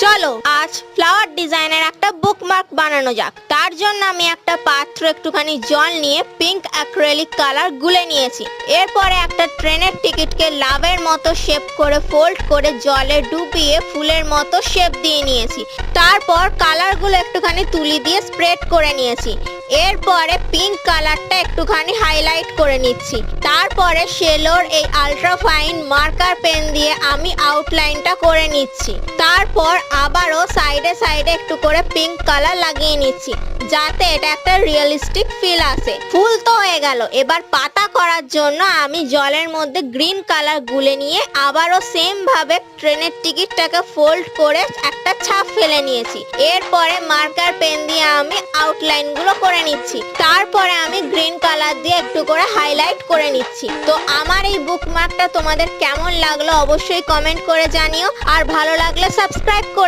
চলো আজ ফ্লাওয়ার ডিজাইনের একটা বুকমার্ক বানানো যাক। তার জন্য আমি একটা পাত্র একটুখানি জল নিয়ে পিঙ্ক অ্যাক্রিলিক কালার গুলে নিয়েছি। এরপরে একটা ট্রেনের টিকিটকে লাভের মতো শেপ করে ফোল্ড করে জলে ডুবিয়ে ফুলের মতো শেপ দিয়ে নিয়েছি। তারপর কালারগুলো একটুখানি তুলি দিয়ে স্প্রেড করে নিয়েছি। এরপরে পিঙ্ক কালারটা একটুখানি হাইলাইট করে নিচ্ছি। তারপরে শেলোর এই আলট্রা ফাইন মার্কার পেন দিয়ে আমি আউটলাইনটা করে নিচ্ছি। তারপর আবারও সাইডে সাইডে একটু করে পিঙ্ক কালার লাগিয়ে নিচ্ছি, যাতে এটা একটা রিয়েলিস্টিক ফিল আসে। ফুল তো হয়ে গেল। এবার পাতা করার জন্য আমি জলের মধ্যে গ্রিন কালার গুলে নিয়ে আবারও সেম ভাবে ট্রেনের টিকিটটাকে ফোল্ড করে একটা ছাপ ফেলে নিয়েছি। এরপরে মার্কার পেন দিয়ে আমি আউটলাইন গুলো করে নিচ্ছি। তারপরে আমি গ্রিন কালার দিয়ে একটু করে হাইলাইট করে নিচ্ছি। তো আমার এই বুকমার্কটা তোমাদের কেমন লাগলো অবশ্যই কমেন্ট করে জানিও, আর ভালো লাগলে সাবস্ক্রাইব করে